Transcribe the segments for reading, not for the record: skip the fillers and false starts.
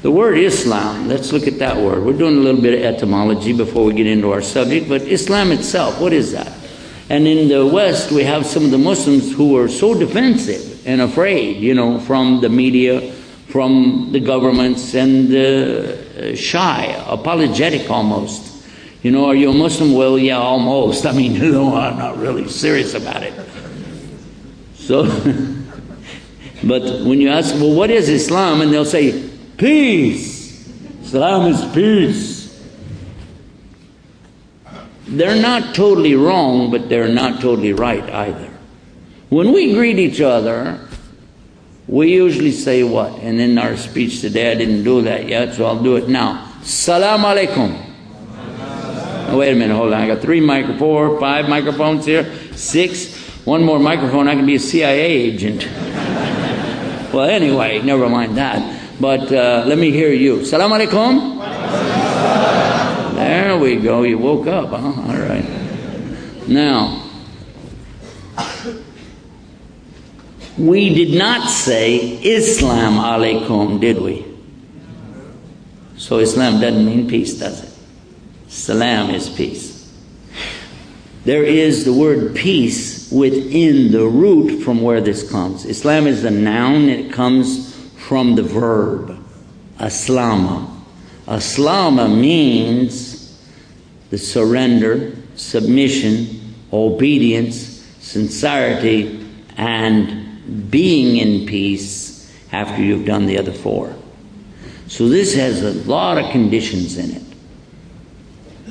The word Islam, let's look at that word. We're doing a little bit of etymology before we get into our subject, but Islam itself, what is that? And in the West, we have some of the Muslims who are so defensive and afraid, you know, from the media, from the governments, and shy, apologetic almost. You know, are you a Muslim? Well, yeah, almost. I mean, you know, I'm not really serious about it. So, but when you ask, well, what is Islam? And they'll say, peace. Islam is peace. They're not totally wrong, but they're not totally right either. When we greet each other, we usually say what? And in our speech today, I didn't do that yet, so I'll do it now. Salam alaikum. Oh, wait a minute, hold on. I got 5 microphones here, 6. One more microphone, I can be a CIA agent. Well, anyway, never mind that. But let me hear you. Salam alaikum. There we go. You woke up, huh? All right. Now, we did not say Islam alaikum, did we? So Islam doesn't mean peace, does it? Salam is peace. There is the word peace within the root from where this comes. Islam is a noun, and it comes from the verb aslama. Aslama means the surrender, submission, obedience, sincerity, and being in peace after you've done the other 4. So this has a lot of conditions in it.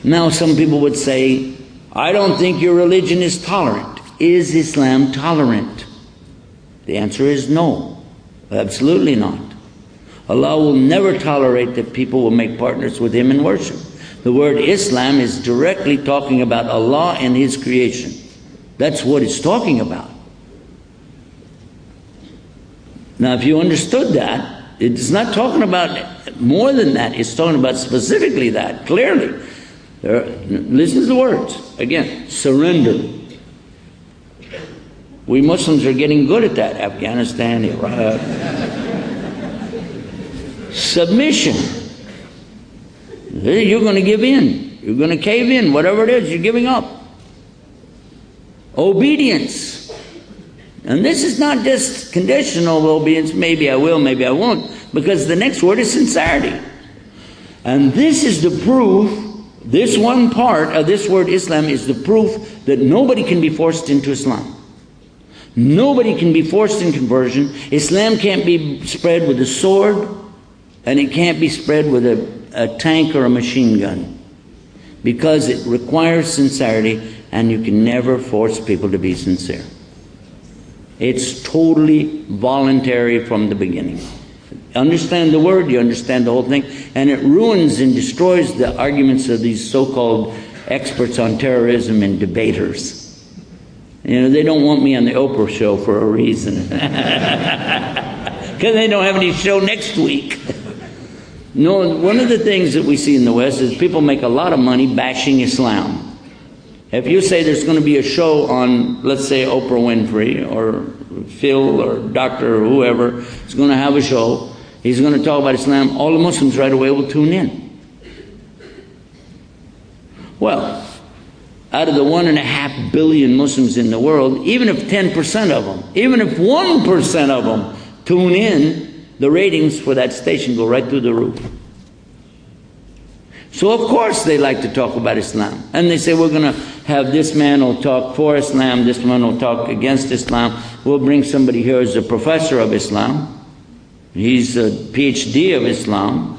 Now some people would say, I don't think your religion is tolerant. Is Islam tolerant? The answer is no, absolutely not. Allah will never tolerate that people will make partners with Him in worship. The word Islam is directly talking about Allah and His creation. That's what it's talking about. Now, if you understood that, it's not talking about more than that. It's talking about specifically that, clearly. Listen to the words. Again, surrender. We Muslims are getting good at that. Afghanistan, Iraq. Submission. You're going to give in. You're going to cave in. Whatever it is, you're giving up. Obedience. And this is not just conditional obedience. Maybe I will, maybe I won't. Because the next word is sincerity. And this is the proof. This one part of this word Islam is the proof that nobody can be forced into Islam. Nobody can be forced in conversion. Islam can't be spread with a sword, and it can't be spread with a tank or a machine gun, because it requires sincerity, and you can never force people to be sincere. It's totally voluntary from the beginning. Understand the word, you understand the whole thing, and it ruins and destroys the arguments of these so-called experts on terrorism and debaters. You know, they don't want me on the Oprah show for a reason. Because they don't have any show next week. No, one of the things that we see in the West is people make a lot of money bashing Islam. If you say there's going to be a show on, let's say, Oprah Winfrey or Phil or Doctor or whoever is going to have a show, he's going to talk about Islam, all the Muslims right away will tune in. Well, out of the 1.5 billion Muslims in the world, even if 10% of them, even if 1% of them tune in, the ratings for that station go right through the roof. So of course they like to talk about Islam. And they say, we're going to have this man will talk for Islam, this man will talk against Islam. We'll bring somebody here who's a professor of Islam. He's a PhD of Islam.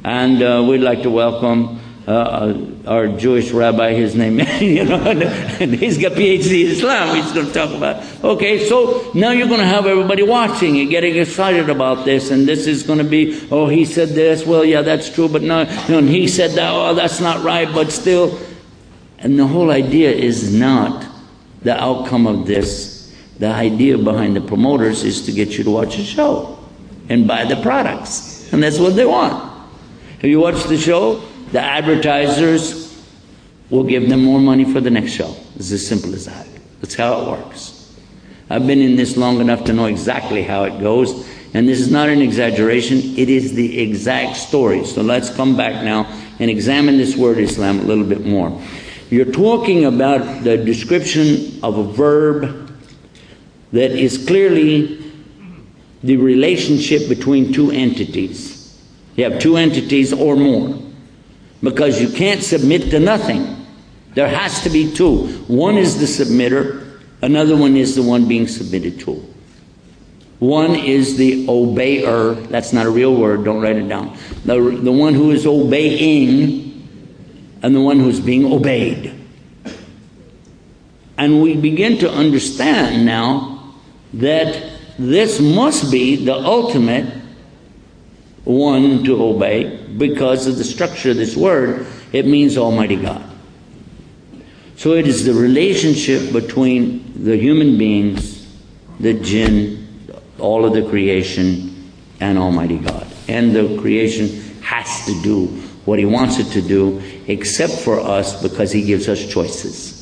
And we'd like to welcome our Jewish rabbi, his name, you know, and he's got PhD in Islam. He's going to talk about. Okay, so now you're going to have everybody watching and getting excited about this, and this is going to be, oh, he said this, well, yeah, that's true, but no, and he said that, oh, that's not right, but still. And the whole idea is not the outcome of this. The idea behind the promoters is to get you to watch a show and buy the products, and that's what they want. If you watch the show, the advertisers will give them more money for the next show. It's as simple as that. That's how it works. I've been in this long enough to know exactly how it goes. And this is not an exaggeration, it is the exact story. So let's come back now and examine this word Islam a little bit more. You're talking about the description of a verb that is clearly the relationship between two entities. You have two entities or more, because you can't submit to nothing. There has to be two. One is the submitter, another one is the one being submitted to. One is the obeyer. That's not a real word, don't write it down. The one who is obeying and the one who's being obeyed. And we begin to understand now that this must be the ultimate one to obey, because of the structure of this word. It means Almighty God. So it is the relationship between the human beings, the jinn, all of the creation, and Almighty God. And the creation has to do what He wants it to do, except for us, because He gives us choices.